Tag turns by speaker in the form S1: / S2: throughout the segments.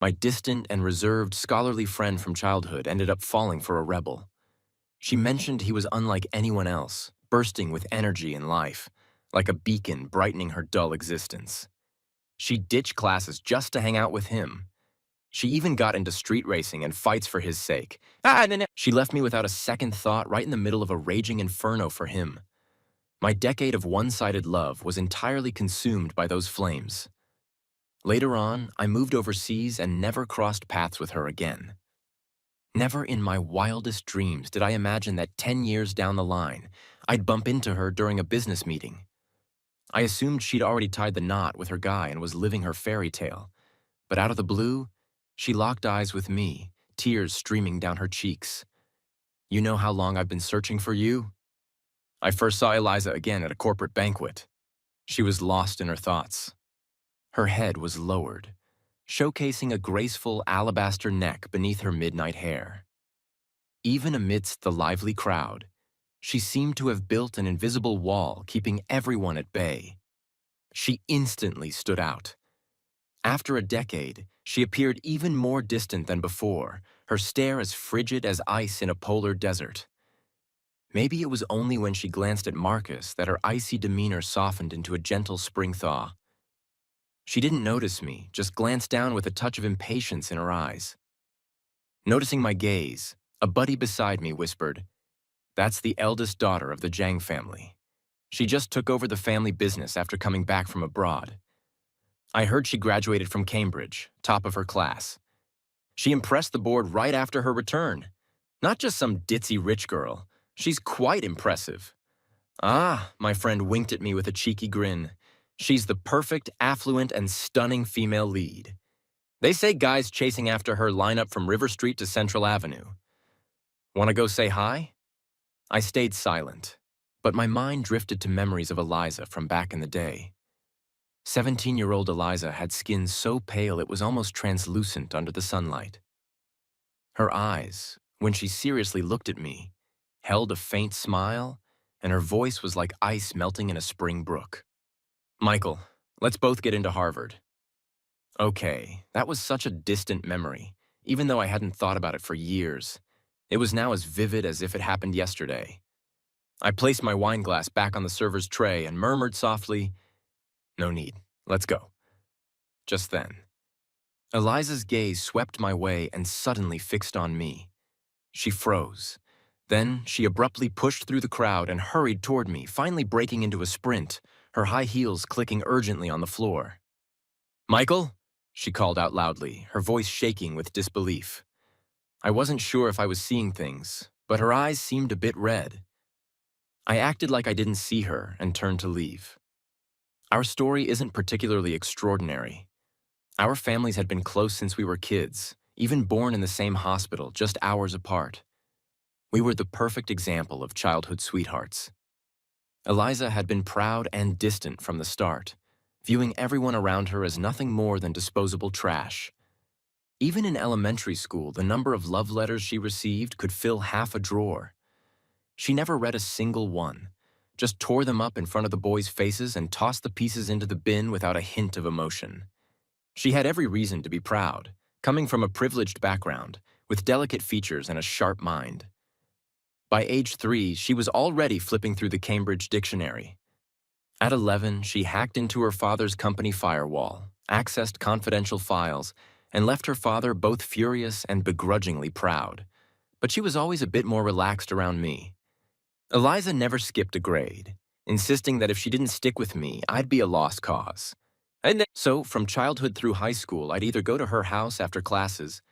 S1: My distant and reserved scholarly friend from childhood ended up falling for a rebel. She mentioned he was unlike anyone else, bursting with energy and life, like a beacon brightening her dull existence. She ditched classes just to hang out with him. She even got into street racing and fights for his sake. She left me without a second thought right in the middle of a raging inferno for him. My decade of one-sided love was entirely consumed by those flames. Later on, I moved overseas and never crossed paths with her again. Never in my wildest dreams did I imagine that 10 years down the line, I'd bump into her during a business meeting. I assumed she'd already tied the knot with her guy and was living her fairy tale. But out of the blue, she locked eyes with me, tears streaming down her cheeks. "You know how long I've been searching for you?" I first saw Eliza again at a corporate banquet. She was lost in her thoughts. Her head was lowered, showcasing a graceful alabaster neck beneath her midnight hair. Even amidst the lively crowd, she seemed to have built an invisible wall keeping everyone at bay. She instantly stood out. After a decade, she appeared even more distant than before, her stare as frigid as ice in a polar desert. Maybe it was only when she glanced at Marcus that her icy demeanor softened into a gentle spring thaw. She didn't notice me, just glanced down with a touch of impatience in her eyes. Noticing my gaze, a buddy beside me whispered, "That's the eldest daughter of the Zhang family. She just took over the family business after coming back from abroad. I heard she graduated from Cambridge, top of her class. She impressed the board right after her return. Not just some ditzy rich girl. She's quite impressive." "Ah," my friend winked at me with a cheeky grin. "She's the perfect, affluent, and stunning female lead. They say guys chasing after her line up from River Street to Central Avenue. Want to go say hi?" I stayed silent, but my mind drifted to memories of Eliza from back in the day. 17-year-old Eliza had skin so pale it was almost translucent under the sunlight. Her eyes, when she seriously looked at me, held a faint smile, and her voice was like ice melting in a spring brook. "Michael, let's both get into Harvard." Okay, that was such a distant memory, even though I hadn't thought about it for years. It was now as vivid as if it happened yesterday. I placed my wine glass back on the server's tray and murmured softly, "No need, let's go." Just then, Eliza's gaze swept my way and suddenly fixed on me. She froze. Then she abruptly pushed through the crowd and hurried toward me, finally breaking into a sprint, her high heels clicking urgently on the floor. "Michael?" she called out loudly, her voice shaking with disbelief. I wasn't sure if I was seeing things, but her eyes seemed a bit red. I acted like I didn't see her and turned to leave. Our story isn't particularly extraordinary. Our families had been close since we were kids, even born in the same hospital, just hours apart. We were the perfect example of childhood sweethearts. Eliza had been proud and distant from the start, viewing everyone around her as nothing more than disposable trash. Even in elementary school, the number of love letters she received could fill half a drawer. She never read a single one, just tore them up in front of the boys' faces and tossed the pieces into the bin without a hint of emotion. She had every reason to be proud, coming from a privileged background, with delicate features and a sharp mind. By age 3, she was already flipping through the Cambridge dictionary. At 11, she hacked into her father's company firewall, accessed confidential files, and left her father both furious and begrudgingly proud. But she was always a bit more relaxed around me. Eliza never skipped a grade, insisting that if she didn't stick with me, I'd be a lost cause. So, from childhood through high school, I'd either go to her house after classes,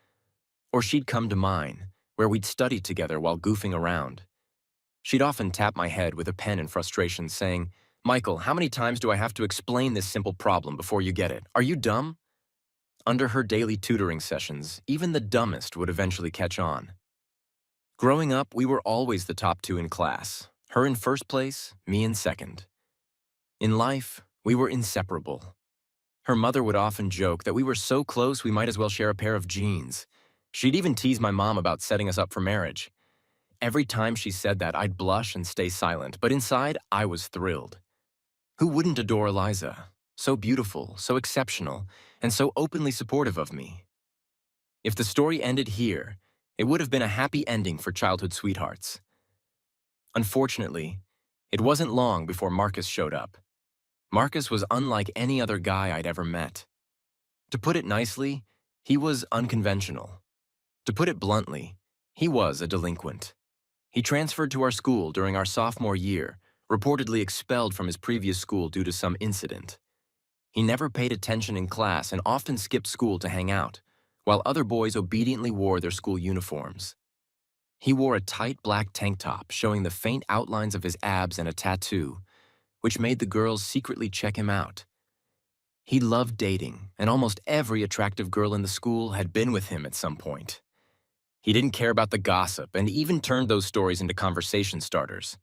S1: or she'd come to mine, where we'd study together while goofing around. She'd often tap my head with a pen in frustration, saying, "Michael, how many times do I have to explain this simple problem before you get it? Are you dumb?" Under her daily tutoring sessions, even the dumbest would eventually catch on. Growing up, we were always the top 2 in class, her in first place, me in second. In life, we were inseparable. Her mother would often joke that we were so close we might as well share a pair of jeans. She'd even tease my mom about setting us up for marriage. Every time she said that, I'd blush and stay silent, but inside, I was thrilled. Who wouldn't adore Eliza? So beautiful, so exceptional, and so openly supportive of me. If the story ended here, it would have been a happy ending for childhood sweethearts. Unfortunately, it wasn't long before Marcus showed up. Marcus was unlike any other guy I'd ever met. To put it nicely, he was unconventional. To put it bluntly, he was a delinquent. He transferred to our school during our sophomore year, reportedly expelled from his previous school due to some incident. He never paid attention in class and often skipped school to hang out, while other boys obediently wore their school uniforms. He wore a tight black tank top showing the faint outlines of his abs and a tattoo, which made the girls secretly check him out. He loved dating, and almost every attractive girl in the school had been with him at some point. He didn't care about the gossip and even turned those stories into conversation starters.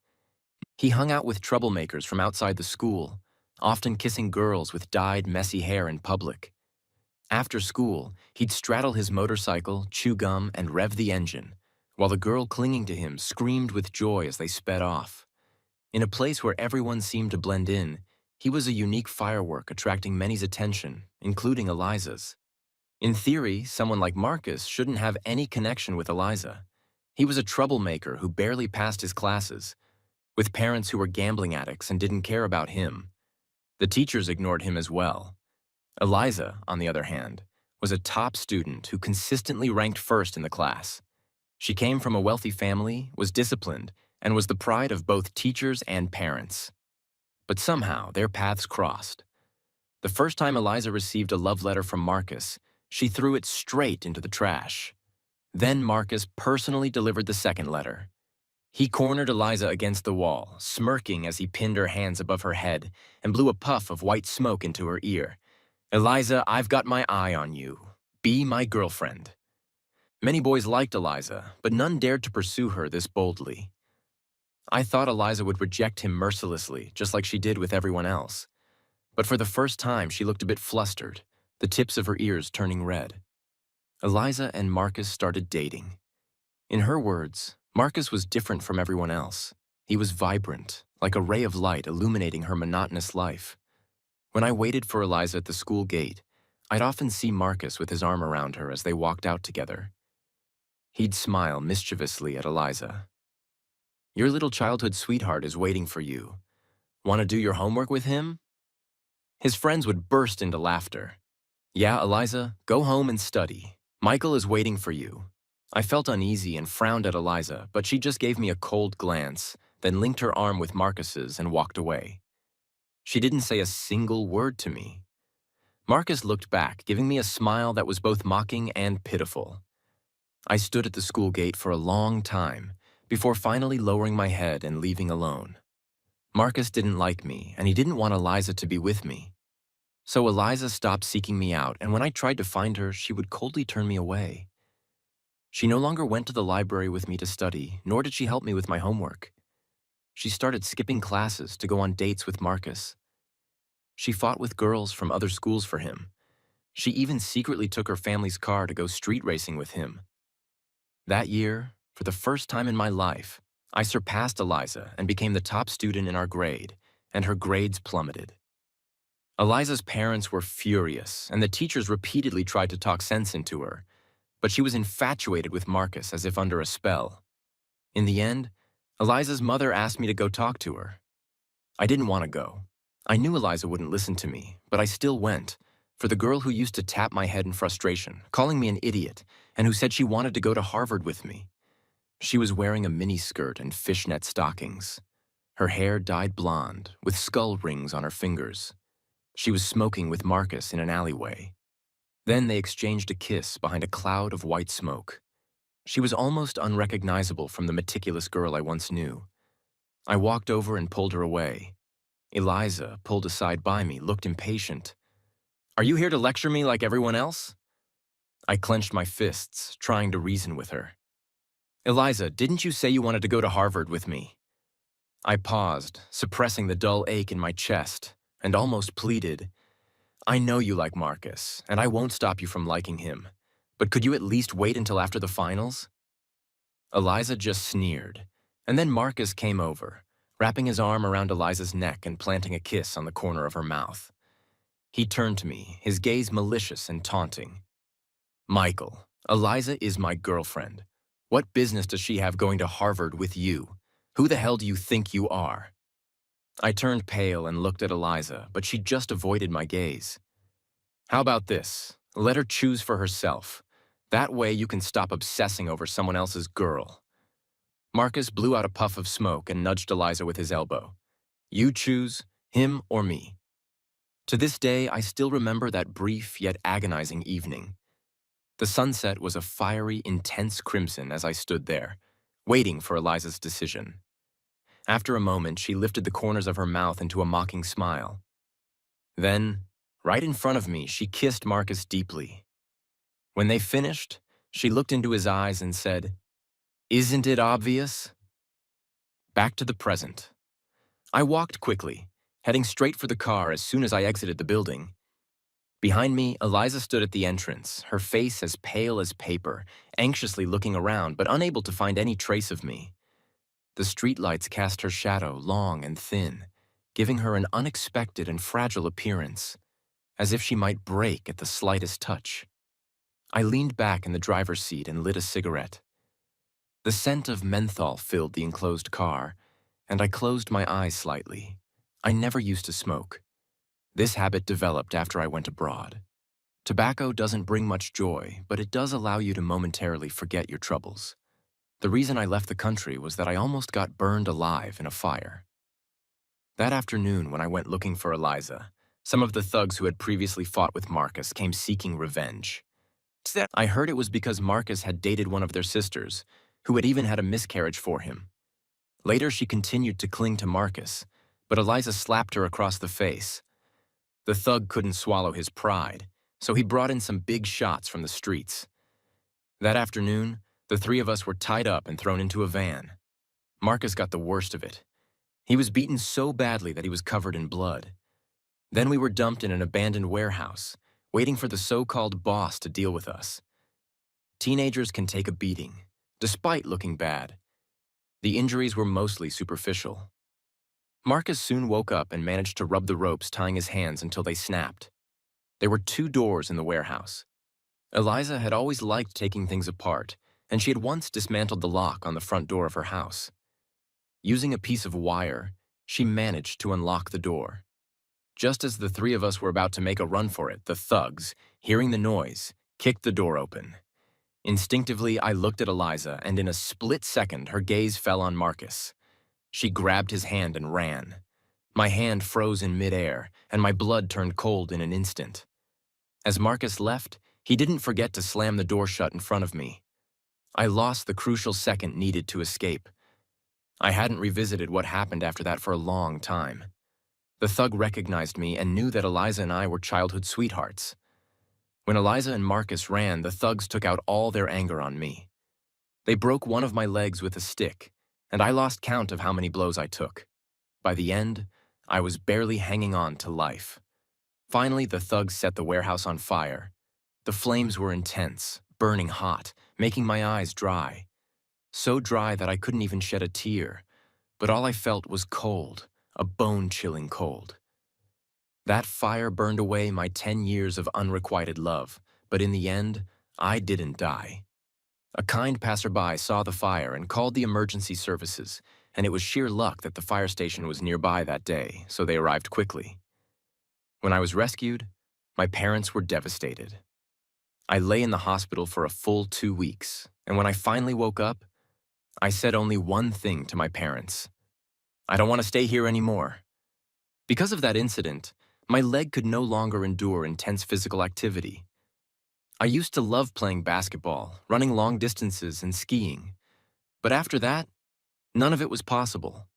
S1: He hung out with troublemakers from outside the school, often kissing girls with dyed, messy hair in public. After school, he'd straddle his motorcycle, chew gum, and rev the engine, while the girl clinging to him screamed with joy as they sped off. In a place where everyone seemed to blend in, he was a unique firework attracting many's attention, including Eliza's. In theory, someone like Marcus shouldn't have any connection with Eliza. He was a troublemaker who barely passed his classes, with parents who were gambling addicts and didn't care about him. The teachers ignored him as well. Eliza, on the other hand, was a top student who consistently ranked first in the class. She came from a wealthy family, was disciplined, and was the pride of both teachers and parents. But somehow, their paths crossed. The first time Eliza received a love letter from Marcus, she threw it straight into the trash. Then Marcus personally delivered the second letter. He cornered Eliza against the wall, smirking as he pinned her hands above her head and blew a puff of white smoke into her ear. "Eliza, I've got my eye on you. Be my girlfriend." Many boys liked Eliza, but none dared to pursue her this boldly. I thought Eliza would reject him mercilessly, just like she did with everyone else. But for the first time, she looked a bit flustered, the tips of her ears turning red. Eliza and Marcus started dating. In her words, Marcus was different from everyone else. He was vibrant, like a ray of light illuminating her monotonous life. When I waited for Eliza at the school gate, I'd often see Marcus with his arm around her as they walked out together. He'd smile mischievously at Eliza. "Your little childhood sweetheart is waiting for you. Want to do your homework with him?" His friends would burst into laughter. "Yeah, Eliza, go home and study. Michael is waiting for you." I felt uneasy and frowned at Eliza, but she just gave me a cold glance, then linked her arm with Marcus's and walked away. She didn't say a single word to me. Marcus looked back, giving me a smile that was both mocking and pitiful. I stood at the school gate for a long time, before finally lowering my head and leaving alone. Marcus didn't like me, and he didn't want Eliza to be with me. So Eliza stopped seeking me out, and when I tried to find her, she would coldly turn me away. She no longer went to the library with me to study, nor did she help me with my homework. She started skipping classes to go on dates with Marcus. She fought with girls from other schools for him. She even secretly took her family's car to go street racing with him. That year, for the first time in my life, I surpassed Eliza and became the top student in our grade, and her grades plummeted. Eliza's parents were furious, and the teachers repeatedly tried to talk sense into her, but she was infatuated with Marcus as if under a spell. In the end, Eliza's mother asked me to go talk to her. I didn't want to go. I knew Eliza wouldn't listen to me, but I still went, for the girl who used to tap my head in frustration, calling me an idiot, and who said she wanted to go to Harvard with me. She was wearing a miniskirt and fishnet stockings. Her hair dyed blonde, with skull rings on her fingers. She was smoking with Marcus in an alleyway. Then they exchanged a kiss behind a cloud of white smoke. She was almost unrecognizable from the meticulous girl I once knew. I walked over and pulled her away. Eliza, pulled aside by me, looked impatient. "Are you here to lecture me like everyone else?" I clenched my fists, trying to reason with her. "Eliza, didn't you say you wanted to go to Harvard with me?" I paused, suppressing the dull ache in my chest, and almost pleaded, "I know you like Marcus, and I won't stop you from liking him. But could you at least wait until after the finals?" Eliza just sneered, and then Marcus came over, wrapping his arm around Eliza's neck and planting a kiss on the corner of her mouth. He turned to me, his gaze malicious and taunting. "Michael, Eliza is my girlfriend. What business does she have going to Harvard with you? Who the hell do you think you are? I turned pale and looked at Eliza, but she just avoided my gaze. How about this? Let her choose for herself. That way you can stop obsessing over someone else's girl. Marcus blew out a puff of smoke and nudged Eliza with his elbow. You choose, him or me. To this day, I still remember that brief yet agonizing evening. The sunset was a fiery, intense crimson as I stood there, waiting for Eliza's decision. After a moment, she lifted the corners of her mouth into a mocking smile. Then, right in front of me, she kissed Marcus deeply. When they finished, she looked into his eyes and said, "Isn't it obvious?" Back to the present. I walked quickly, heading straight for the car as soon as I exited the building. Behind me, Eliza stood at the entrance, her face as pale as paper, anxiously looking around but unable to find any trace of me. The streetlights cast her shadow long and thin, giving her an unexpected and fragile appearance, as if she might break at the slightest touch. I leaned back in the driver's seat and lit a cigarette. The scent of menthol filled the enclosed car, and I closed my eyes slightly. I never used to smoke. This habit developed after I went abroad. Tobacco doesn't bring much joy, but it does allow you to momentarily forget your troubles. The reason I left the country was that I almost got burned alive in a fire. That afternoon, when I went looking for Eliza, some of the thugs who had previously fought with Marcus came seeking revenge. I heard it was because Marcus had dated one of their sisters, who had even had a miscarriage for him. Later, she continued to cling to Marcus, but Eliza slapped her across the face. The thug couldn't swallow his pride, so he brought in some big shots from the streets. That afternoon, the three of us were tied up and thrown into a van. Marcus got the worst of it. He was beaten so badly that he was covered in blood. Then we were dumped in an abandoned warehouse, waiting for the so-called boss to deal with us. Teenagers can take a beating, despite looking bad. The injuries were mostly superficial. Marcus soon woke up and managed to rub the ropes tying his hands until they snapped. There were 2 doors in the warehouse. Eliza had always liked taking things apart, and she had once dismantled the lock on the front door of her house. Using a piece of wire, she managed to unlock the door. Just as the 3 of us were about to make a run for it, the thugs, hearing the noise, kicked the door open. Instinctively, I looked at Eliza, and in a split second, her gaze fell on Marcus. She grabbed his hand and ran. My hand froze in midair, and my blood turned cold in an instant. As Marcus left, he didn't forget to slam the door shut in front of me. I lost the crucial second needed to escape. I hadn't revisited what happened after that for a long time. The thug recognized me and knew that Eliza and I were childhood sweethearts. When Eliza and Marcus ran, the thugs took out all their anger on me. They broke one of my legs with a stick, and I lost count of how many blows I took. By the end, I was barely hanging on to life. Finally, the thugs set the warehouse on fire. The flames were intense, burning hot, making my eyes dry. So dry that I couldn't even shed a tear, but all I felt was cold, a bone-chilling cold. That fire burned away my 10 years of unrequited love, but in the end, I didn't die. A kind passerby saw the fire and called the emergency services, and it was sheer luck that the fire station was nearby that day, so they arrived quickly. When I was rescued, my parents were devastated. I lay in the hospital for a full 2 weeks, and when I finally woke up, I said only one thing to my parents: I don't want to stay here anymore. Because of that incident, my leg could no longer endure intense physical activity. I used to love playing basketball, running long distances, and skiing. But after that, none of it was possible.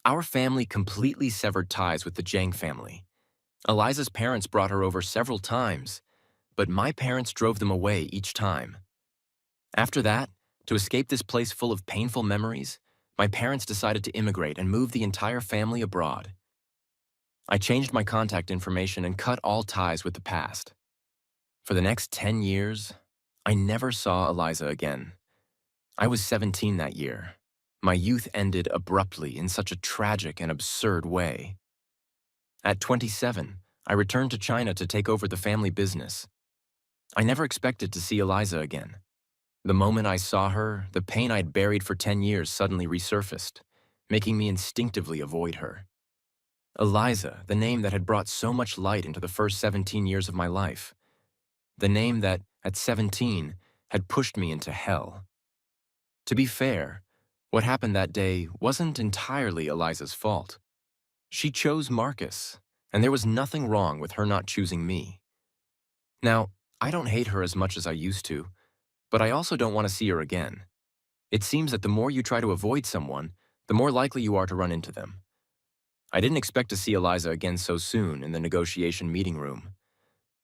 S1: Our family completely severed ties with the Jang family. Eliza's parents brought her over several times, but my parents drove them away each time. After that, to escape this place full of painful memories, my parents decided to immigrate and move the entire family abroad. I changed my contact information and cut all ties with the past. For the next 10 years, I never saw Eliza again. I was 17 that year. My youth ended abruptly in such a tragic and absurd way. At 27, I returned to China to take over the family business. I never expected to see Eliza again. The moment I saw her, the pain I'd buried for 10 years suddenly resurfaced, making me instinctively avoid her. Eliza, the name that had brought so much light into the first 17 years of my life. The name that, at 17, had pushed me into hell. To be fair, what happened that day wasn't entirely Eliza's fault. She chose Marcus, and there was nothing wrong with her not choosing me. Now, I don't hate her as much as I used to, but I also don't want to see her again. It seems that the more you try to avoid someone, the more likely you are to run into them. I didn't expect to see Eliza again so soon in the negotiation meeting room.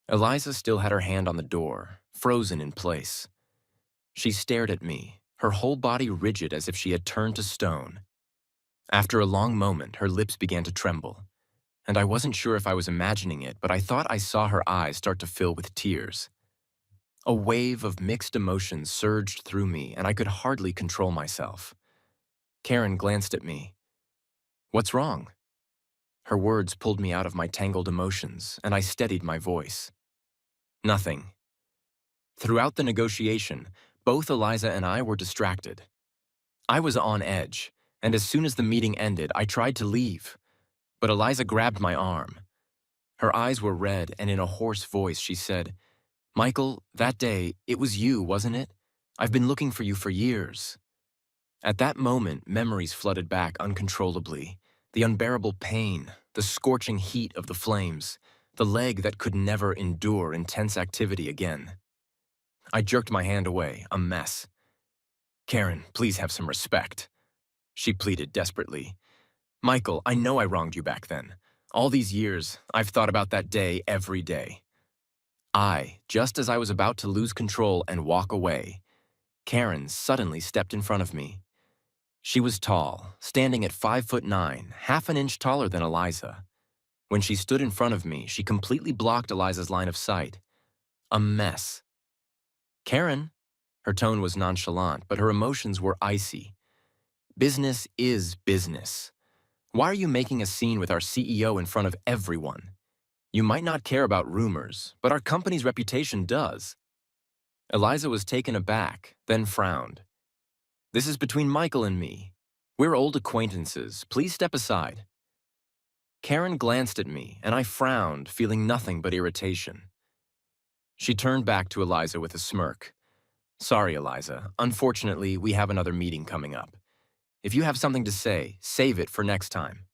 S1: Eliza still had her hand on the door, frozen in place. She stared at me, her whole body rigid as if she had turned to stone. After a long moment, her lips began to tremble, and I wasn't sure if I was imagining it, but I thought I saw her eyes start to fill with tears. A wave of mixed emotions surged through me, and I could hardly control myself. Karen glanced at me. "What's wrong?" Her words pulled me out of my tangled emotions, and I steadied my voice. "Nothing." Throughout the negotiation, both Eliza and I were distracted. I was on edge, and as soon as the meeting ended, I tried to leave. But Eliza grabbed my arm. Her eyes were red, and in a hoarse voice she said, "Michael, that day, it was you, wasn't it? I've been looking for you for years." At that moment, memories flooded back uncontrollably. The unbearable pain, the scorching heat of the flames, the leg that could never endure intense activity again. I jerked my hand away, a mess. "Karen, please have some respect," she pleaded desperately. "Michael, I know I wronged you back then. All these years, I've thought about that day every day." Just as I was about to lose control and walk away, Karen suddenly stepped in front of me. She was tall, standing at 5'9", half an inch taller than Eliza. When she stood in front of me, she completely blocked Eliza's line of sight. A mess. "Karen," her tone was nonchalant, but her emotions were icy. "Business is business. Why are you making a scene with our CEO in front of everyone? You might not care about rumors, but our company's reputation does." Eliza was taken aback, then frowned. "This is between Michael and me. We're old acquaintances. Please step aside." Karen glanced at me, and I frowned, feeling nothing but irritation. She turned back to Eliza with a smirk. "Sorry, Eliza. Unfortunately, we have another meeting coming up. If you have something to say, save it for next time."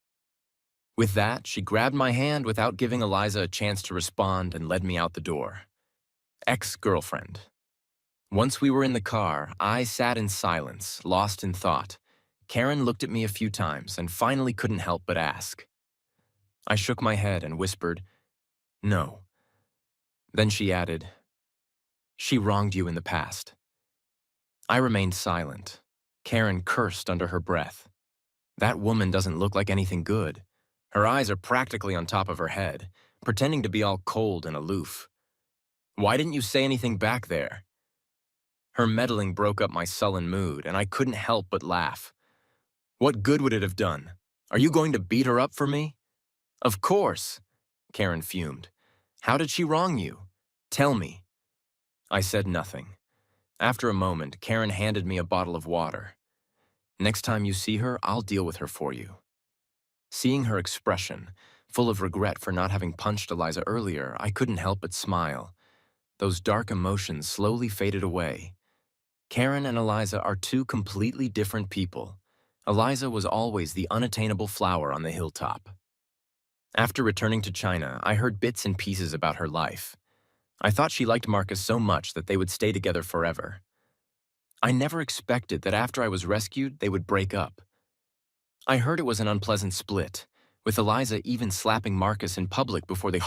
S1: With that, she grabbed my hand without giving Eliza a chance to respond and led me out the door. Ex-girlfriend. Once we were in the car, I sat in silence, lost in thought. Karen looked at me a few times and finally couldn't help but ask. I shook my head and whispered, "No." Then she added, "She wronged you in the past." I remained silent. Karen cursed under her breath. "That woman doesn't look like anything good. Her eyes are practically on top of her head, pretending to be all cold and aloof. Why didn't you say anything back there?" Her meddling broke up my sullen mood, and I couldn't help but laugh. "What good would it have done? Are you going to beat her up for me?" "Of course," Karen fumed. "How did she wrong you? Tell me." I said nothing. After a moment, Karen handed me a bottle of water. "Next time you see her, I'll deal with her for you." Seeing her expression, full of regret for not having punched Eliza earlier, I couldn't help but smile. Those dark emotions slowly faded away. Karen and Eliza are two completely different people. Eliza was always the unattainable flower on the hilltop. After returning to China, I heard bits and pieces about her life. I thought she liked Marcus so much that they would stay together forever. I never expected that after I was rescued, they would break up. I heard it was an unpleasant split, with Eliza even slapping Marcus in public before they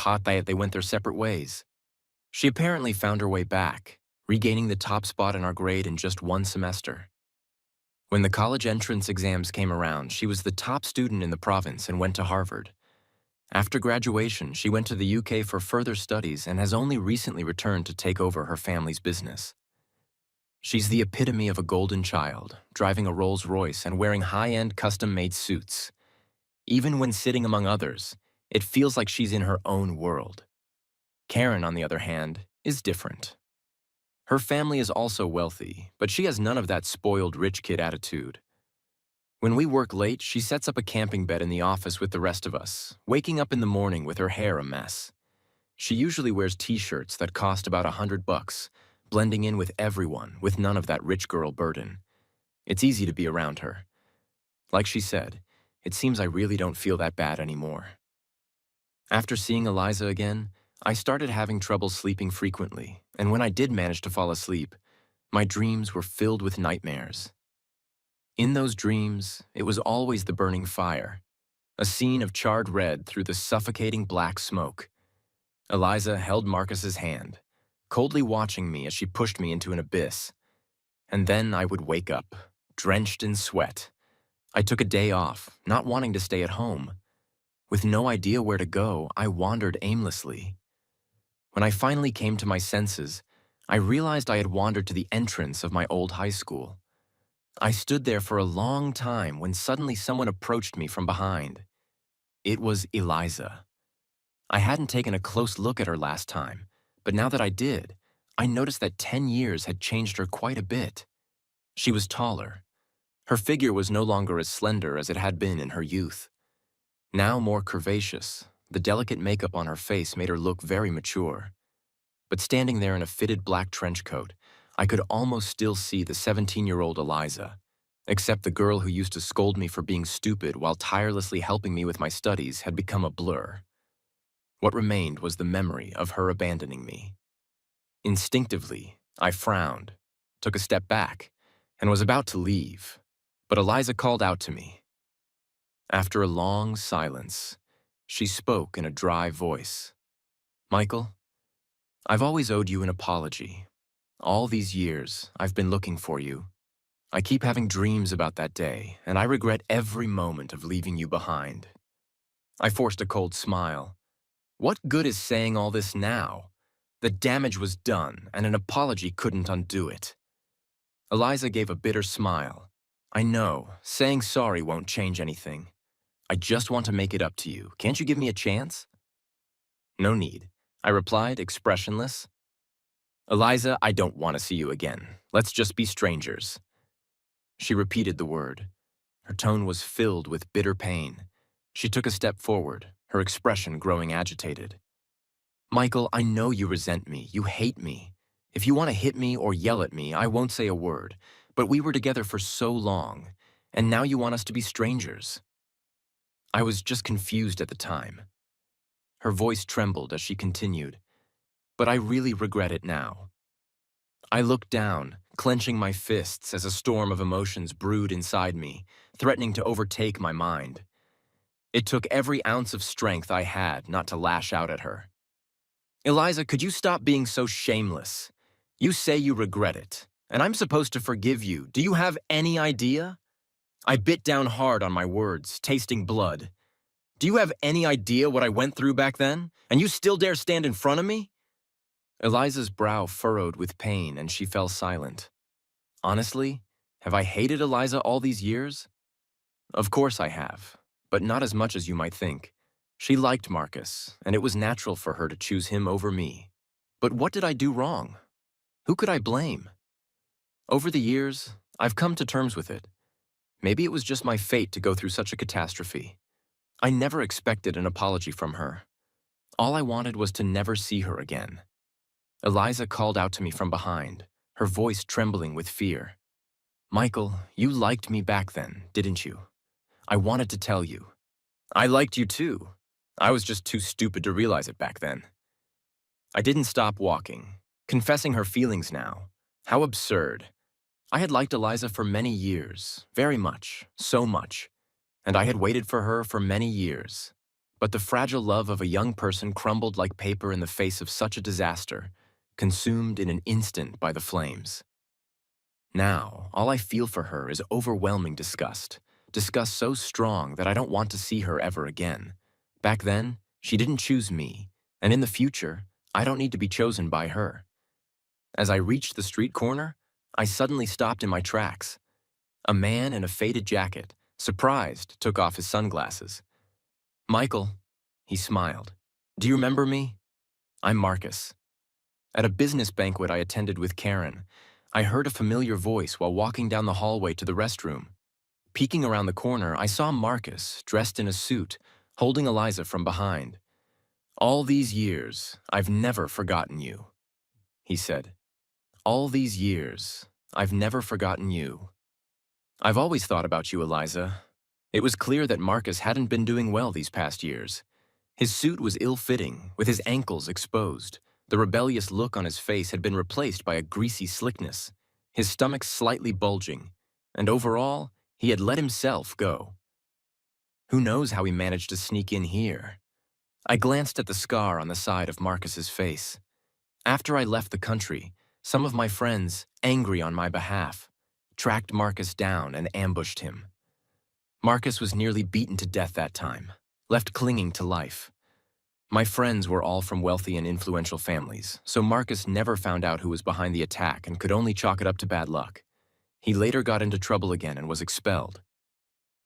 S1: went their separate ways. She apparently found her way back, regaining the top spot in our grade in just one semester. When the college entrance exams came around, she was the top student in the province and went to Harvard. After graduation, she went to the UK for further studies and has only recently returned to take over her family's business. She's the epitome of a golden child, driving a Rolls-Royce and wearing high-end custom-made suits. Even when sitting among others, it feels like she's in her own world. Karen, on the other hand, is different. Her family is also wealthy, but she has none of that spoiled rich kid attitude. When we work late, she sets up a camping bed in the office with the rest of us, waking up in the morning with her hair a mess. She usually wears t-shirts that cost about $100, blending in with everyone with none of that rich girl burden. It's easy to be around her. Like she said, it seems I really don't feel that bad anymore. After seeing Eliza again, I started having trouble sleeping frequently, and when I did manage to fall asleep, my dreams were filled with nightmares. In those dreams, it was always the burning fire, a scene of charred red through the suffocating black smoke. Eliza held Marcus's hand, coldly watching me as she pushed me into an abyss. And then I would wake up, drenched in sweat. I took a day off, not wanting to stay at home. With no idea where to go, I wandered aimlessly. When I finally came to my senses, I realized I had wandered to the entrance of my old high school. I stood there for a long time when suddenly someone approached me from behind. It was Eliza. I hadn't taken a close look at her last time, but now that I did, I noticed that 10 years had changed her quite a bit. She was taller. Her figure was no longer as slender as it had been in her youth. Now more curvaceous, the delicate makeup on her face made her look very mature. But standing there in a fitted black trench coat, I could almost still see the 17-year-old Eliza, except the girl who used to scold me for being stupid while tirelessly helping me with my studies had become a blur. What remained was the memory of her abandoning me. Instinctively, I frowned, took a step back, and was about to leave, but Eliza called out to me. After a long silence, she spoke in a dry voice. "Michael, I've always owed you an apology. All these years, I've been looking for you. I keep having dreams about that day, and I regret every moment of leaving you behind." I forced a cold smile. What good is saying all this now? The damage was done, and an apology couldn't undo it. Eliza gave a bitter smile. "I know, saying sorry won't change anything. I just want to make it up to you. Can't you give me a chance?" "No need," I replied, expressionless. "Eliza, I don't want to see you again. Let's just be strangers." She repeated the word. Her tone was filled with bitter pain. She took a step forward, her expression growing agitated. "Michael, I know you resent me. You hate me. If you want to hit me or yell at me, I won't say a word. But we were together for so long, and now you want us to be strangers." I was just confused at the time. Her voice trembled as she continued, "But I really regret it now." I looked down, clenching my fists as a storm of emotions brewed inside me, threatening to overtake my mind. It took every ounce of strength I had not to lash out at her. "Eliza, could you stop being so shameless? You say you regret it, and I'm supposed to forgive you. Do you have any idea?" I bit down hard on my words, tasting blood. "Do you have any idea what I went through back then? And you still dare stand in front of me?" Eliza's brow furrowed with pain, and she fell silent. Honestly, have I hated Eliza all these years? Of course I have, but not as much as you might think. She liked Marcus, and it was natural for her to choose him over me. But what did I do wrong? Who could I blame? Over the years, I've come to terms with it. Maybe it was just my fate to go through such a catastrophe. I never expected an apology from her. All I wanted was to never see her again. Eliza called out to me from behind, her voice trembling with fear. "Michael, you liked me back then, didn't you? I wanted to tell you. I liked you too. I was just too stupid to realize it back then." I didn't stop walking, confessing her feelings now. How absurd. I had liked Eliza for many years, very much, so much, and I had waited for her for many years. But the fragile love of a young person crumbled like paper in the face of such a disaster, consumed in an instant by the flames. Now, all I feel for her is overwhelming disgust, disgust so strong that I don't want to see her ever again. Back then, she didn't choose me, and in the future, I don't need to be chosen by her. As I reached the street corner, I suddenly stopped in my tracks. A man in a faded jacket, surprised, took off his sunglasses. "Michael," he smiled. "Do you remember me? I'm Marcus." At a business banquet I attended with Karen, I heard a familiar voice while walking down the hallway to the restroom. Peeking around the corner, I saw Marcus, dressed in a suit, holding Eliza from behind. "All these years, I've never forgotten you," he said. "All these years, I've never forgotten you. I've always thought about you, Eliza." It was clear that Marcus hadn't been doing well these past years. His suit was ill-fitting, with his ankles exposed. The rebellious look on his face had been replaced by a greasy slickness, his stomach slightly bulging, and overall, he had let himself go. Who knows how he managed to sneak in here? I glanced at the scar on the side of Marcus's face. After I left the country, some of my friends, angry on my behalf, tracked Marcus down and ambushed him. Marcus was nearly beaten to death that time, left clinging to life. My friends were all from wealthy and influential families, so Marcus never found out who was behind the attack and could only chalk it up to bad luck. He later got into trouble again and was expelled.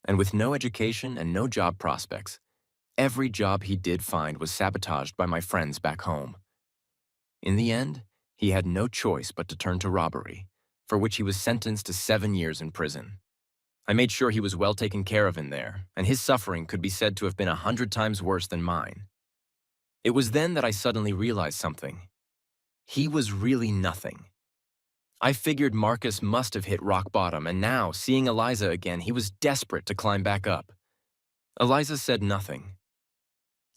S1: And with no education and no job prospects, every job he did find was sabotaged by my friends back home. In the end, he had no choice but to turn to robbery, for which he was sentenced to 7 years in prison. I made sure he was well taken care of in there, and his suffering could be said to have been 100 times worse than mine. It was then that I suddenly realized something. He was really nothing. I figured Marcus must have hit rock bottom, and now, seeing Eliza again, he was desperate to climb back up. Eliza said nothing.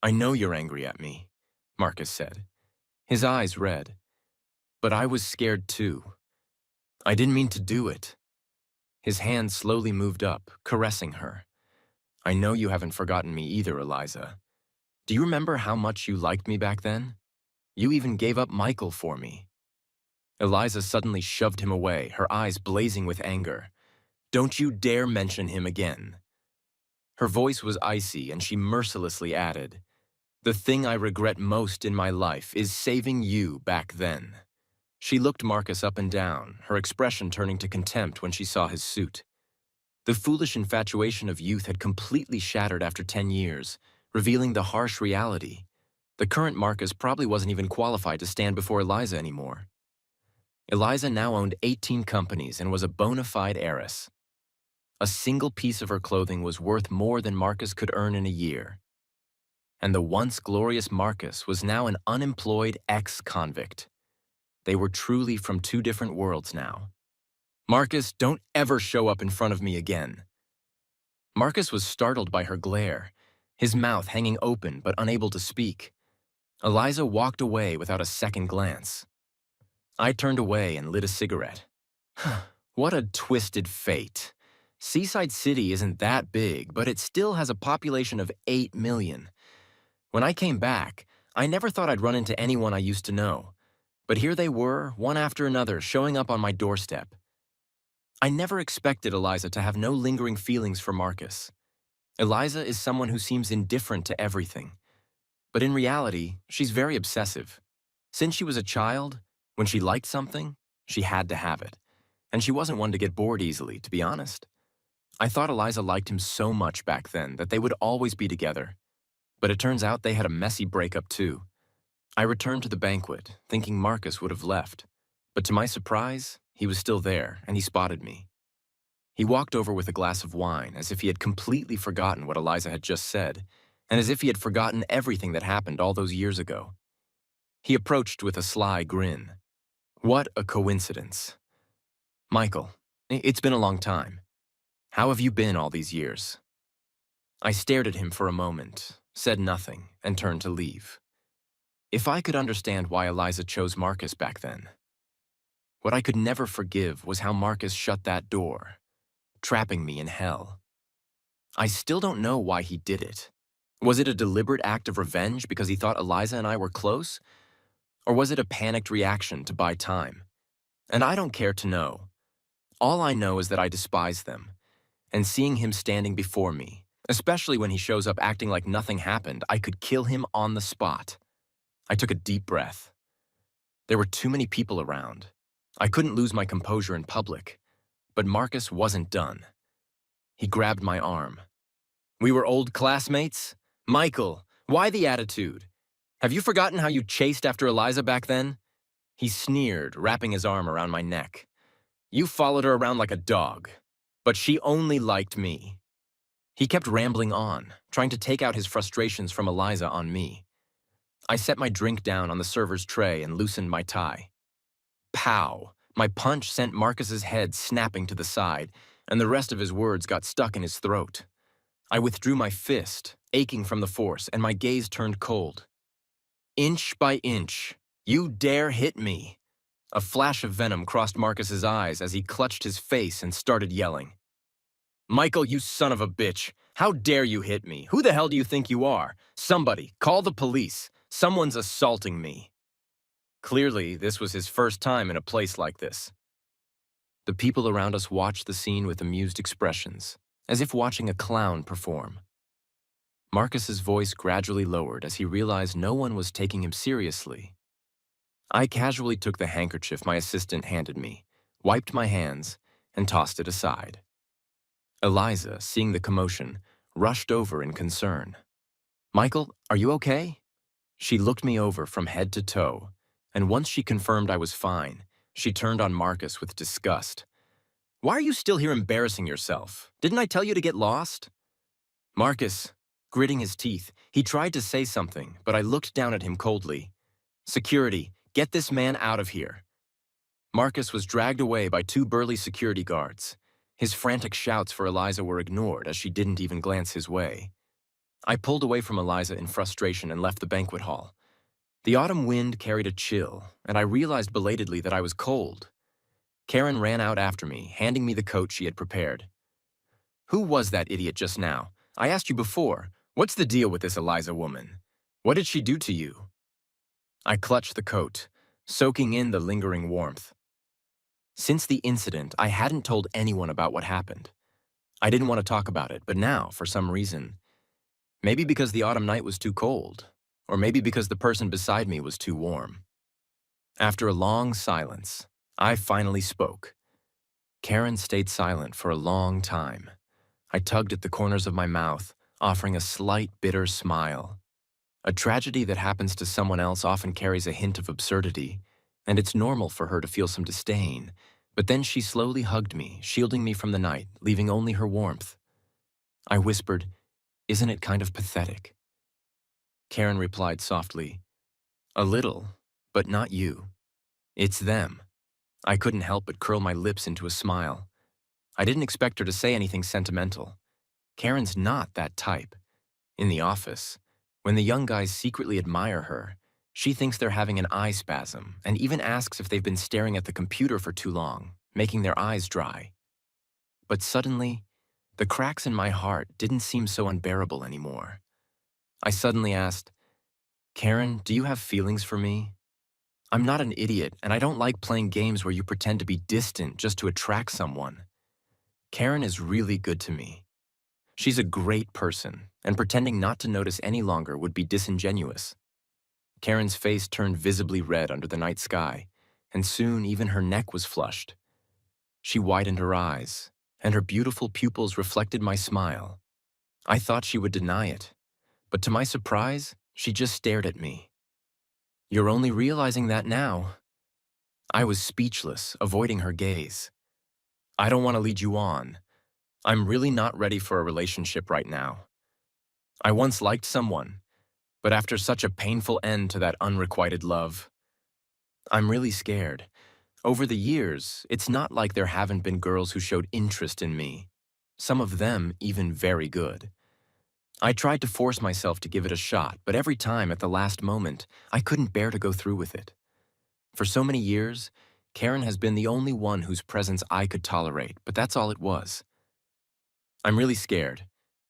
S1: "I know you're angry at me," Marcus said, his eyes red. "But I was scared too. I didn't mean to do it." His hand slowly moved up, caressing her. "I know you haven't forgotten me either, Eliza. Do you remember how much you liked me back then? You even gave up Michael for me." Eliza suddenly shoved him away, her eyes blazing with anger. "Don't you dare mention him again." Her voice was icy, and she mercilessly added, "The thing I regret most in my life is saving you back then." She looked Marcus up and down, her expression turning to contempt when she saw his suit. The foolish infatuation of youth had completely shattered after 10 years, revealing the harsh reality. The current Marcus probably wasn't even qualified to stand before Eliza anymore. Eliza now owned 18 companies and was a bona fide heiress. A single piece of her clothing was worth more than Marcus could earn in a year. And the once glorious Marcus was now an unemployed ex-convict. They were truly from two different worlds now. "Marcus, don't ever show up in front of me again." Marcus was startled by her glare, his mouth hanging open but unable to speak. Eliza walked away without a second glance. I turned away and lit a cigarette. What a twisted fate. Seaside City isn't that big, but it still has a population of 8 million. When I came back, I never thought I'd run into anyone I used to know. But here they were, one after another, showing up on my doorstep. I never expected Eliza to have no lingering feelings for Marcus. Eliza is someone who seems indifferent to everything. But in reality, she's very obsessive. Since she was a child, when she liked something, she had to have it. And she wasn't one to get bored easily, to be honest. I thought Eliza liked him so much back then that they would always be together. But it turns out they had a messy breakup too. I returned to the banquet, thinking Marcus would have left. But to my surprise, he was still there, and he spotted me. He walked over with a glass of wine, as if he had completely forgotten what Eliza had just said, and as if he had forgotten everything that happened all those years ago. He approached with a sly grin. "What a coincidence. Michael, it's been a long time. How have you been all these years?" I stared at him for a moment, said nothing, and turned to leave. If I could understand why Eliza chose Marcus back then. What I could never forgive was how Marcus shut that door, trapping me in hell. I still don't know why he did it. Was it a deliberate act of revenge because he thought Eliza and I were close? Or was it a panicked reaction to buy time? And I don't care to know. All I know is that I despise them. And seeing him standing before me, especially when he shows up acting like nothing happened, I could kill him on the spot. I took a deep breath. There were too many people around. I couldn't lose my composure in public. But Marcus wasn't done. He grabbed my arm. "We were old classmates? Michael, why the attitude? Have you forgotten how you chased after Eliza back then? He sneered, wrapping his arm around my neck. You followed her around like a dog, but she only liked me. He kept rambling on, trying to take out his frustrations from Eliza on me. I set my drink down on the server's tray and loosened my tie. Pow! My punch sent Marcus's head snapping to the side, and the rest of his words got stuck in his throat. I withdrew my fist, aching from the force, and my gaze turned cold. Inch by inch, you dare hit me. A flash of venom crossed Marcus's eyes as he clutched his face and started yelling. Michael, you son of a bitch! How dare you hit me? Who the hell do you think you are? Somebody, call the police. Someone's assaulting me. Clearly, this was his first time in a place like this. The people around us watched the scene with amused expressions, as if watching a clown perform. Marcus's voice gradually lowered as he realized no one was taking him seriously. I casually took the handkerchief my assistant handed me, wiped my hands, and tossed it aside. Eliza, seeing the commotion, rushed over in concern. Michael, are you okay? She looked me over from head to toe, and once she confirmed I was fine, she turned on Marcus with disgust. Why are you still here embarrassing yourself? Didn't I tell you to get lost? Marcus, gritting his teeth, he tried to say something, but I looked down at him coldly. Security, get this man out of here. Marcus was dragged away by two burly security guards. His frantic shouts for Eliza were ignored as she didn't even glance his way. I pulled away from Eliza in frustration and left the banquet hall. The autumn wind carried a chill, and I realized belatedly that I was cold. Karen ran out after me, handing me the coat she had prepared. Who was that idiot just now? I asked you before. What's the deal with this Eliza woman? What did she do to you? I clutched the coat, soaking in the lingering warmth. Since the incident, I hadn't told anyone about what happened. I didn't want to talk about it, but now, for some reason, maybe because the autumn night was too cold, or maybe because the person beside me was too warm. After a long silence, I finally spoke. Karen stayed silent for a long time. I tugged at the corners of my mouth, offering a slight, bitter smile. A tragedy that happens to someone else often carries a hint of absurdity, and it's normal for her to feel some disdain, but then she slowly hugged me, shielding me from the night, leaving only her warmth. I whispered, "Isn't it kind of pathetic?" Karen replied softly, "A little, but not you. It's them." I couldn't help but curl my lips into a smile. I didn't expect her to say anything sentimental. Karen's not that type. In the office, when the young guys secretly admire her, she thinks they're having an eye spasm and even asks if they've been staring at the computer for too long, making their eyes dry. But suddenly, the cracks in my heart didn't seem so unbearable anymore. I suddenly asked, Karen, do you have feelings for me? I'm not an idiot, and I don't like playing games where you pretend to be distant just to attract someone. Karen is really good to me. She's a great person, and pretending not to notice any longer would be disingenuous. Karen's face turned visibly red under the night sky, and soon even her neck was flushed. She widened her eyes, and her beautiful pupils reflected my smile. I thought she would deny it, but to my surprise, she just stared at me. You're only realizing that now. I was speechless, avoiding her gaze. I don't want to lead you on. I'm really not ready for a relationship right now. I once liked someone, but after such a painful end to that unrequited love, I'm really scared. Over the years, it's not like there haven't been girls who showed interest in me. Some of them even very good. I tried to force myself to give it a shot, but every time at the last moment, I couldn't bear to go through with it. For so many years, Karen has been the only one whose presence I could tolerate, but that's all it was. I'm really scared.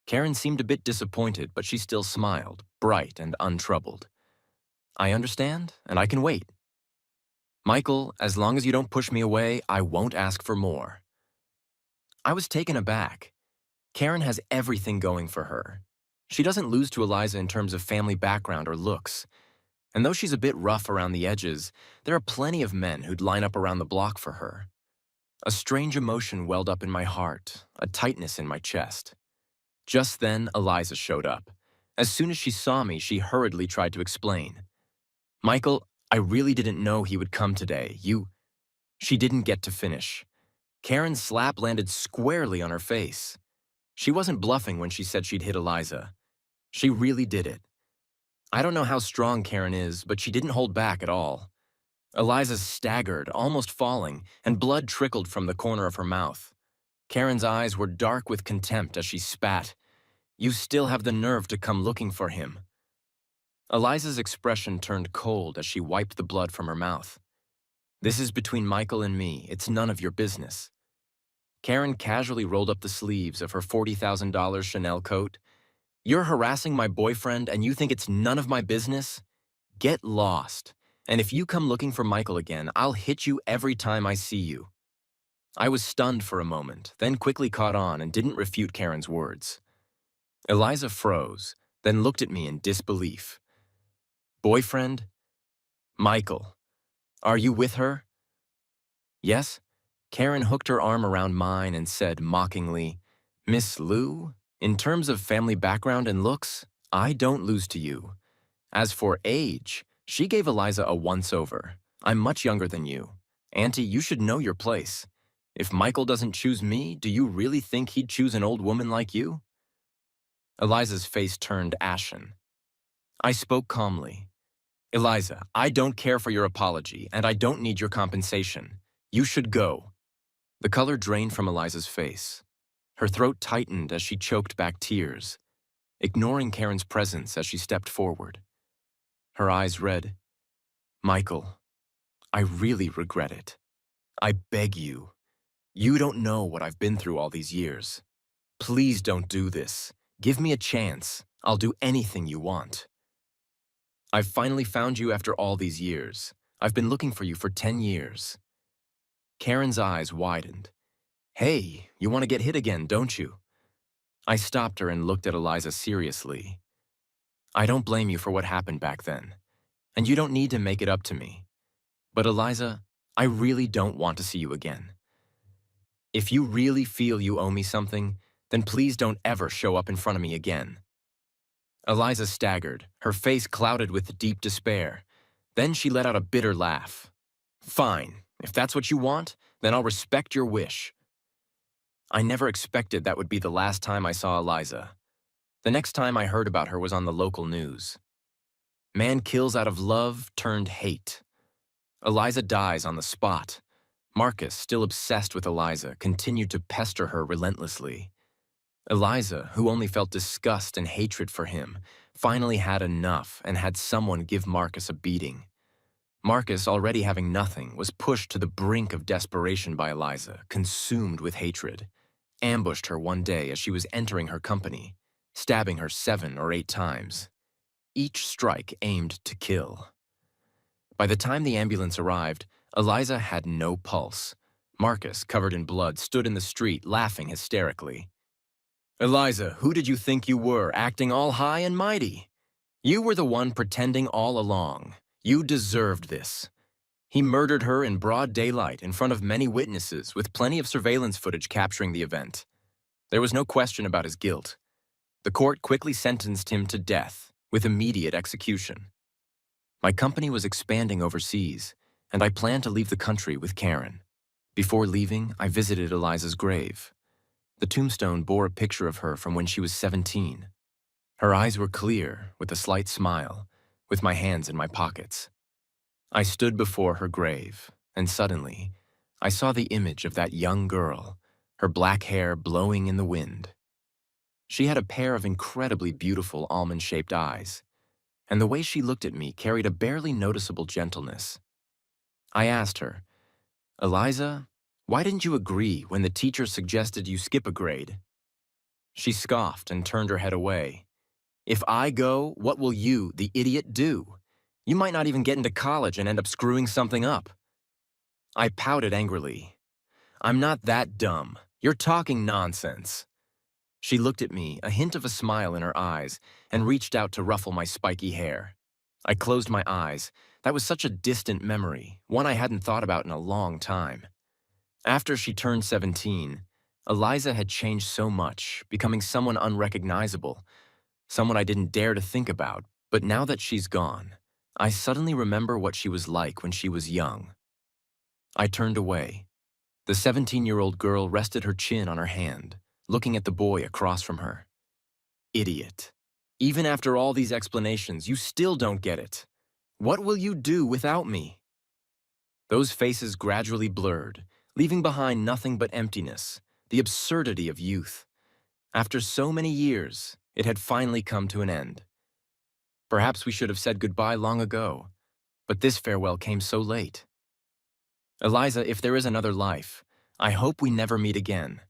S1: Karen seemed a bit disappointed, but she still smiled, bright and untroubled. I understand, and I can wait. Michael, as long as you don't push me away, I won't ask for more. I was taken aback. Karen has everything going for her. She doesn't lose to Eliza in terms of family background or looks. And though she's a bit rough around the edges, there are plenty of men who'd line up around the block for her. A strange emotion welled up in my heart, a tightness in my chest. Just then, Eliza showed up. As soon as she saw me, she hurriedly tried to explain. Michael, I really didn't know he would come today. She didn't get to finish. Karen's slap landed squarely on her face. She wasn't bluffing when she said she'd hit Eliza. She really did it. I don't know how strong Karen is, but she didn't hold back at all. Eliza staggered, almost falling, and blood trickled from the corner of her mouth. Karen's eyes were dark with contempt as she spat. "You still have the nerve to come looking for him." Eliza's expression turned cold as she wiped the blood from her mouth. "This is between Michael and me. It's none of your business." Karen casually rolled up the sleeves of her $40,000 Chanel coat. "You're harassing my boyfriend and you think it's none of my business? Get lost. And if you come looking for Michael again, I'll hit you every time I see you." I was stunned for a moment, then quickly caught on and didn't refute Karen's words. Eliza froze, then looked at me in disbelief. "Boyfriend? Michael. Are you with her?" "Yes." Karen hooked her arm around mine and said mockingly, "Miss Lou, in terms of family background and looks, I don't lose to you. As for age, she gave Eliza a once-over. I'm much younger than you. Auntie, you should know your place. If Michael doesn't choose me, do you really think he'd choose an old woman like you?" Eliza's face turned ashen. I spoke calmly. "Eliza, I don't care for your apology, and I don't need your compensation. You should go." The color drained from Eliza's face. Her throat tightened as she choked back tears, ignoring Karen's presence as she stepped forward. Her eyes read, "Michael, I really regret it. I beg you. You don't know what I've been through all these years. Please don't do this. Give me a chance. I'll do anything you want. I've finally found you after all these years. I've been looking for you for 10 years. Karen's eyes widened. "Hey, you want to get hit again, don't you?" I stopped her and looked at Eliza seriously. "I don't blame you for what happened back then, and you don't need to make it up to me. But Eliza, I really don't want to see you again. If you really feel you owe me something, then please don't ever show up in front of me again." Eliza staggered, her face clouded with deep despair. Then she let out a bitter laugh. "Fine, if that's what you want, then I'll respect your wish." I never expected that would be the last time I saw Eliza. The next time I heard about her was on the local news. Man kills out of love turned hate. Eliza dies on the spot. Marcus, still obsessed with Eliza, continued to pester her relentlessly. Eliza, who only felt disgust and hatred for him, finally had enough and had someone give Marcus a beating. Marcus, already having nothing, was pushed to the brink of desperation by Eliza, consumed with hatred, ambushed her one day as she was entering her company, stabbing her 7 or 8 times. Each strike aimed to kill. By the time the ambulance arrived, Eliza had no pulse. Marcus, covered in blood, stood in the street, laughing hysterically. "Eliza, who did you think you were, acting all high and mighty? You were the one pretending all along. You deserved this." He murdered her in broad daylight in front of many witnesses with plenty of surveillance footage capturing the event. There was no question about his guilt. The court quickly sentenced him to death, with immediate execution. My company was expanding overseas, and I planned to leave the country with Karen. Before leaving, I visited Eliza's grave. The tombstone bore a picture of her from when she was 17. Her eyes were clear, with a slight smile, with my hands in my pockets. I stood before her grave, and suddenly, I saw the image of that young girl, her black hair blowing in the wind. She had a pair of incredibly beautiful almond-shaped eyes, and the way she looked at me carried a barely noticeable gentleness. I asked her, "Eliza, why didn't you agree when the teacher suggested you skip a grade?" She scoffed and turned her head away. "If I go, what will you, the idiot, do? You might not even get into college and end up screwing something up." I pouted angrily. "I'm not that dumb. You're talking nonsense." She looked at me, a hint of a smile in her eyes, and reached out to ruffle my spiky hair. I closed my eyes. That was such a distant memory, one I hadn't thought about in a long time. After she turned 17, Eliza had changed so much, becoming someone unrecognizable, someone I didn't dare to think about. But now that she's gone, I suddenly remember what she was like when she was young. I turned away. The 17-year-old girl rested her chin on her hand, looking at the boy across from her. Idiot. Even after all these explanations, you still don't get it. What will you do without me? Those faces gradually blurred, leaving behind nothing but emptiness, the absurdity of youth. After so many years, it had finally come to an end. Perhaps we should have said goodbye long ago, but this farewell came so late. Eliza, if there is another life, I hope we never meet again.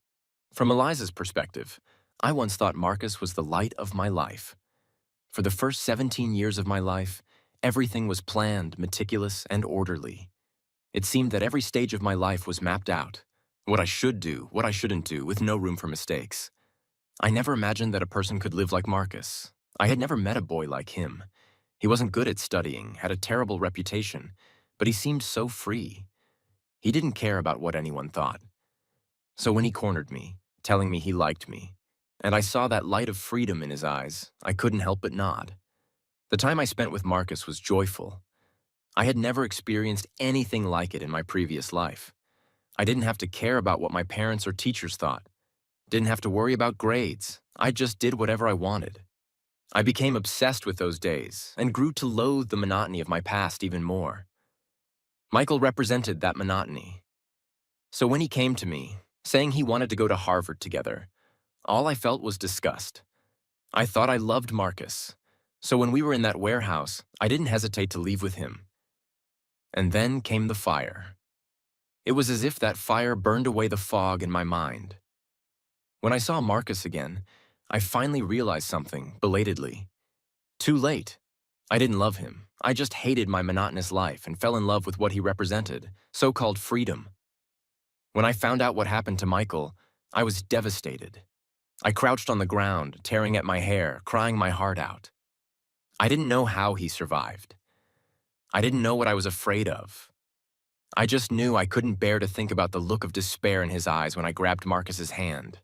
S1: From Eliza's perspective, I once thought Marcus was the light of my life. For the first 17 years of my life, everything was planned, meticulous, and orderly. It seemed that every stage of my life was mapped out. What I should do, what I shouldn't do, with no room for mistakes. I never imagined that a person could live like Marcus. I had never met a boy like him. He wasn't good at studying, had a terrible reputation, but he seemed so free. He didn't care about what anyone thought. So when he cornered me, telling me he liked me, and I saw that light of freedom in his eyes, I couldn't help but nod. The time I spent with Marcus was joyful. I had never experienced anything like it in my previous life. I didn't have to care about what my parents or teachers thought. Didn't have to worry about grades. I just did whatever I wanted. I became obsessed with those days and grew to loathe the monotony of my past even more. Michael represented that monotony. So when he came to me, saying he wanted to go to Harvard together, all I felt was disgust. I thought I loved Marcus. So when we were in that warehouse, I didn't hesitate to leave with him. And then came the fire. It was as if that fire burned away the fog in my mind. When I saw Marcus again, I finally realized something, belatedly. Too late. I didn't love him. I just hated my monotonous life and fell in love with what he represented, so-called freedom. When I found out what happened to Michael, I was devastated. I crouched on the ground, tearing at my hair, crying my heart out. I didn't know how he survived. I didn't know what I was afraid of. I just knew I couldn't bear to think about the look of despair in his eyes when I grabbed Marcus's hand.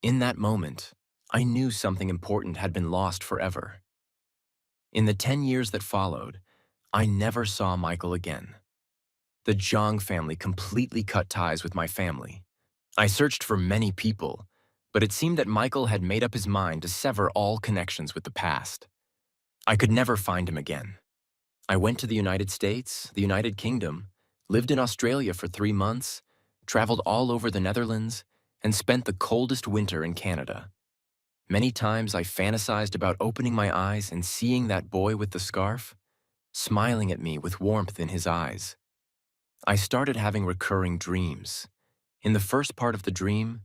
S1: In that moment, I knew something important had been lost forever. In the 10 years that followed, I never saw Michael again. The Zhang family completely cut ties with my family. I searched for many people, but it seemed that Michael had made up his mind to sever all connections with the past. I could never find him again. I went to the United States, the United Kingdom, lived in Australia for 3 months, traveled all over the Netherlands, and spent the coldest winter in Canada. Many times I fantasized about opening my eyes and seeing that boy with the scarf, smiling at me with warmth in his eyes. I started having recurring dreams. In the first part of the dream,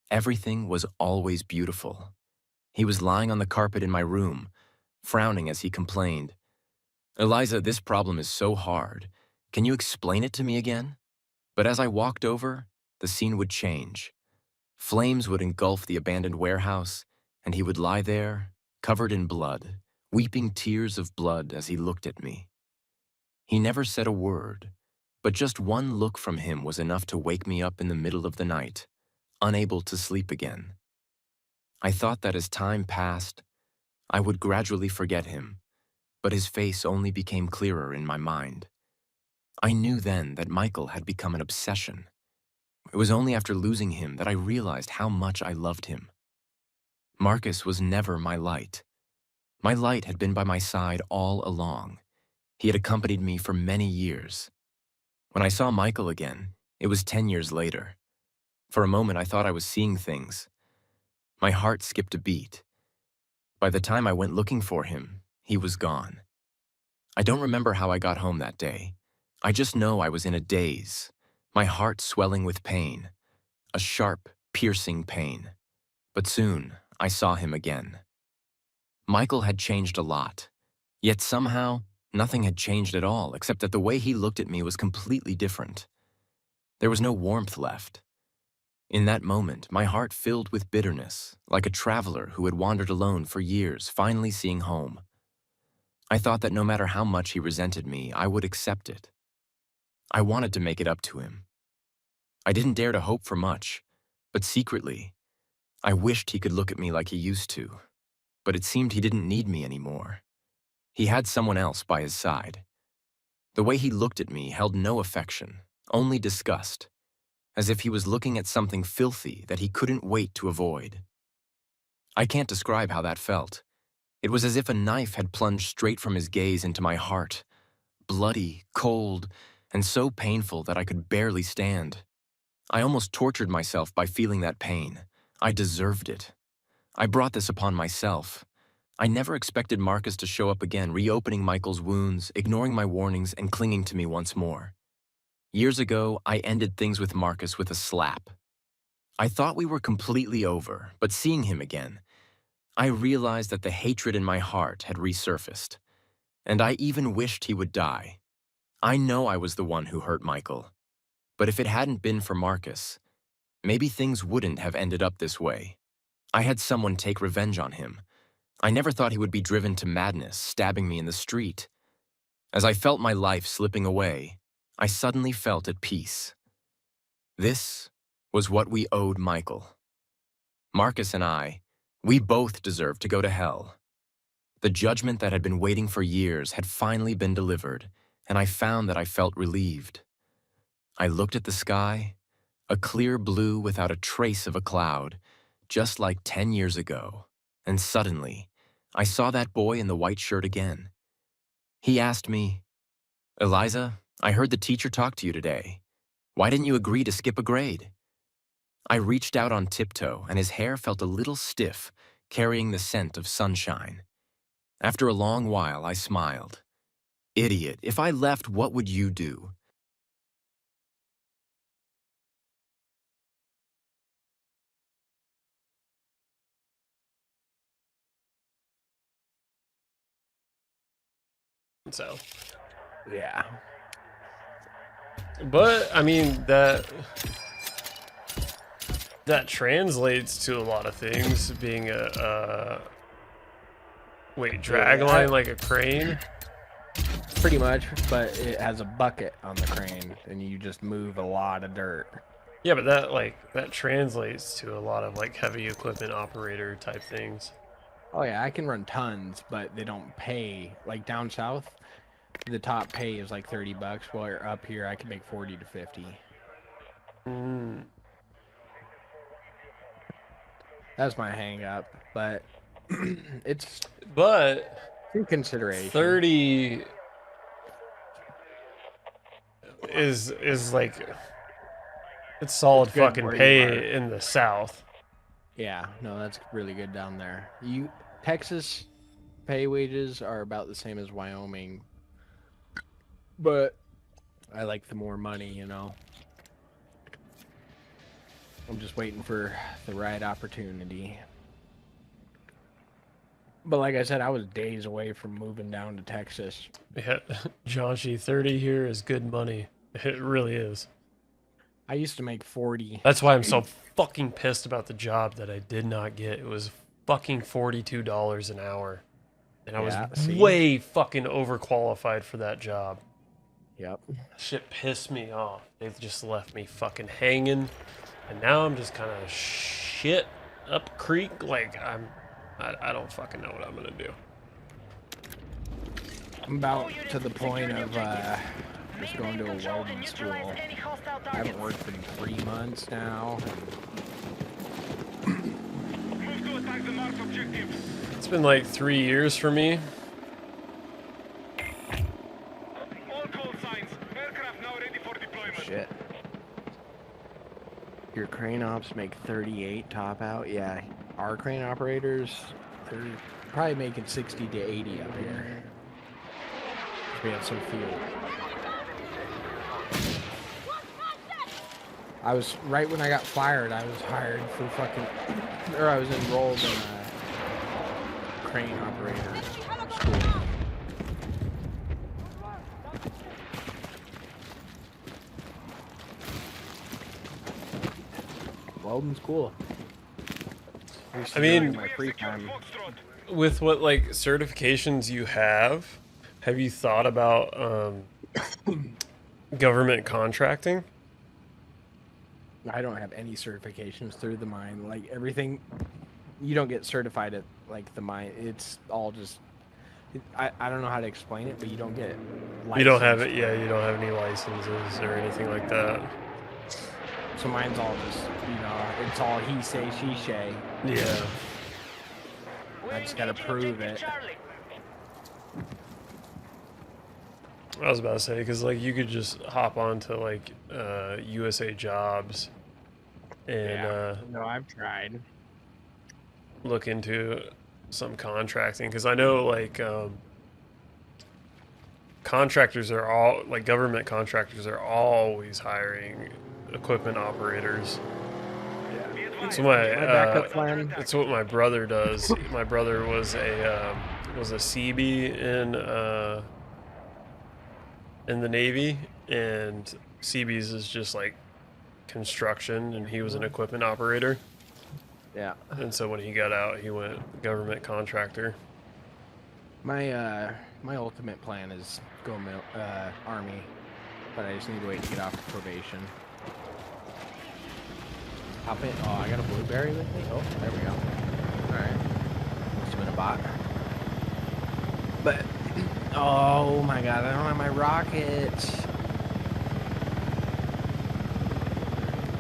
S1: everything was always beautiful. He was lying on the carpet in my room, frowning as he complained, "Eliza, this problem is so hard. Can you explain it to me again?" But as I walked over, the scene would change. Flames would engulf the abandoned warehouse, and he would lie there, covered in blood, weeping tears of blood as he looked at me. He never said a word, but just one look from him was enough to wake me up in the middle of the night, unable to sleep again. I thought that as time passed, I would gradually forget him, but his face only became clearer in my mind. I knew then that Michael had become an obsession. It was only after losing him that I realized how much I loved him. Marcus was never my light. My light had been by my side all along. He had accompanied me for many years. When I saw Michael again, it was 10 years later. For a moment, I thought I was seeing things. My heart skipped a beat. By the time I went looking for him, he was gone. I don't remember how I got home that day. I just know I was in a daze, my heart swelling with pain, a sharp, piercing pain. But soon, I saw him again. Michael had changed a lot, yet somehow, nothing had changed at all except that the way he looked at me was completely different. There was no warmth left. In that moment, my heart filled with bitterness, like a traveler who had wandered alone for years, finally seeing home. I thought that no matter how much he resented me, I would accept it. I wanted to make it up to him. I didn't dare to hope for much, but secretly, I wished he could look at me like he used to. But it seemed he didn't need me anymore. He had someone else by his side. The way he looked at me held no affection, only disgust, as if he was looking at something filthy that he couldn't wait to avoid. I can't describe how that felt. It was as if a knife had plunged straight from his gaze into my heart, bloody, cold, and so painful that I could barely stand. I almost tortured myself by feeling that pain. I deserved it. I brought this upon myself. I never expected Marcus to show up again, reopening Michael's wounds, ignoring my warnings, and clinging to me once more. Years ago, I ended things with Marcus with a slap. I thought we were completely over, but seeing him again, I realized that the hatred in my heart had resurfaced, and I even wished he would die. I know I was the one who hurt Michael, but if it hadn't been for Marcus, maybe things wouldn't have ended up this way. I had someone take revenge on him. I never thought he would be driven to madness, stabbing me in the street. As I felt my life slipping away, I suddenly felt at peace. This was what we owed Michael. Marcus and I, we both deserved to go to hell. The judgment that had been waiting for years had finally been delivered, and I found that I felt relieved. I looked at the sky, a clear blue without a trace of a cloud, just like 10 years ago, and suddenly, I saw that boy in the white shirt again. He asked me, "Eliza, I heard the teacher talk to you today. Why didn't you agree to skip a grade?" I reached out on tiptoe, and his hair felt a little stiff, carrying the scent of sunshine. After a long while, I smiled. "Idiot, if I left, what would you do?"
S2: So,
S3: Yeah.
S2: but I mean that translates to a lot of things. Being dragline like a crane.
S3: Pretty much, but it has a bucket on the crane, and you just move a lot of dirt.
S2: Yeah, but that translates to a lot of like heavy equipment operator type things.
S3: Oh yeah, I can run tons, but they don't pay. Like down south, the top pay is like $30, while up here I can make 40 to 50. That's my hang up, but it's in consideration.
S2: 30 is like it's solid fucking pay in the south.
S3: Yeah, no, that's really good down there. Texas pay wages are about the same as Wyoming, but I like the more money, you know. I'm just waiting for the right opportunity. But like I said, I was days away from moving down to Texas.
S2: Yeah, John G, 30 here is good money. It really is.
S3: I used to make 40.
S2: That's why I'm so fucking pissed about the job that I did not get. It was fucking $42 an hour. And I was way fucking overqualified for that job.
S3: Yep.
S2: Shit pissed me off. They've just left me fucking hanging. And now I'm just kind of shit up creek. Like, I don't fucking know what I'm going to do.
S3: I'm about to the point of just going to a welding school. I haven't worked in 3 months now.
S2: It's been like 3 years for me.
S3: Shit. Your crane ops make 38 top out? Yeah. Our crane operators, they're probably making 60 to 80 up here. We have some fuel. I was, right when I got fired, I was hired for I was enrolled in a crane operator school. Welding school.
S2: I mean,
S3: my free time.
S2: With what like certifications you have you thought about government contracting?
S3: I don't have any certifications through the mine. Like everything, you don't get certified at like the mine. It's all just I don't know how to explain it, but you don't get.
S2: You don't have it,
S3: licensed.
S2: yeah. You don't have any licenses or anything like that.
S3: So mine's all just, it's all he say, she say.
S2: Yeah.
S3: I just gotta prove it.
S2: I was about to say, because like you could just hop onto like USA Jobs and
S3: No, I've tried.
S2: look into some contracting, because I know like contractors are all like government contractors are always hiring equipment operators.
S3: Yeah.
S2: So
S3: My backup plan.
S2: it's what my brother does. My brother was a CB in the Navy, and CB's is just like construction, and he was an equipment operator.
S3: Yeah.
S2: And so when he got out, he went government contractor.
S3: My ultimate plan is go army, but I just need to wait to get off probation. Hop in. Oh, I got a blueberry with me. Oh, there we go. All right. Must have been a bot. But oh my god, I don't have my rockets.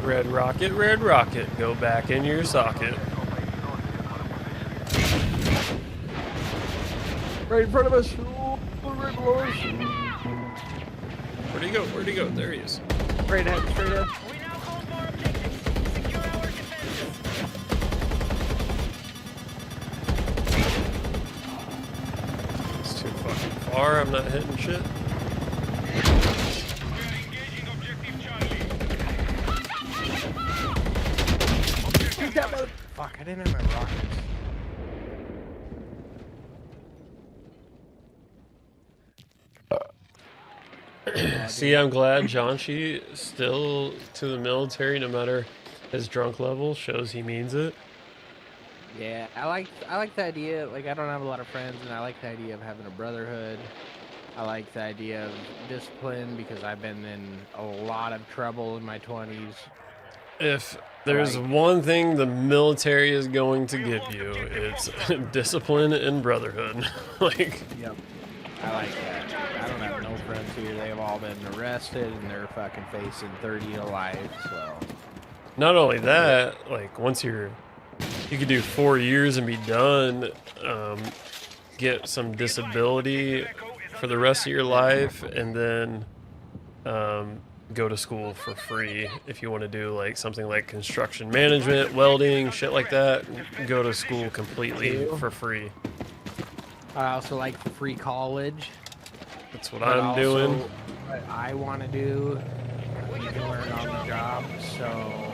S2: Red rocket, go back in your socket.
S3: Right in front of us. Oh, right below us.
S2: Where'd he go? Where'd he go? There he is.
S3: Straight ahead, straight ahead.
S2: It's too fucking far. I'm not hitting shit.
S3: Shoot that mother. Fuck, I didn't have my rockets.
S2: See, I'm glad Janshi still to the military, no matter his drunk level, shows he means it.
S3: Yeah, I like the idea. Like, I don't have a lot of friends, and I like the idea of having a brotherhood. I like the idea of discipline because I've been in a lot of trouble in my 20s.
S2: If there's one thing the military is going to give you, it's discipline and brotherhood. Like,
S3: Yep. I like that. I don't have no friends here. They've all been arrested, and they're fucking facing 30 to life, so.
S2: not only that, like once you could do 4 years and be done, get some disability for the rest of your life, and then go to school for free if you want to do like something like construction management, welding, shit like that. Go to school completely for free.
S3: I also like the free college.
S2: That's what
S3: but
S2: I'm
S3: also
S2: doing.
S3: What I want to do, you can learn on the job, so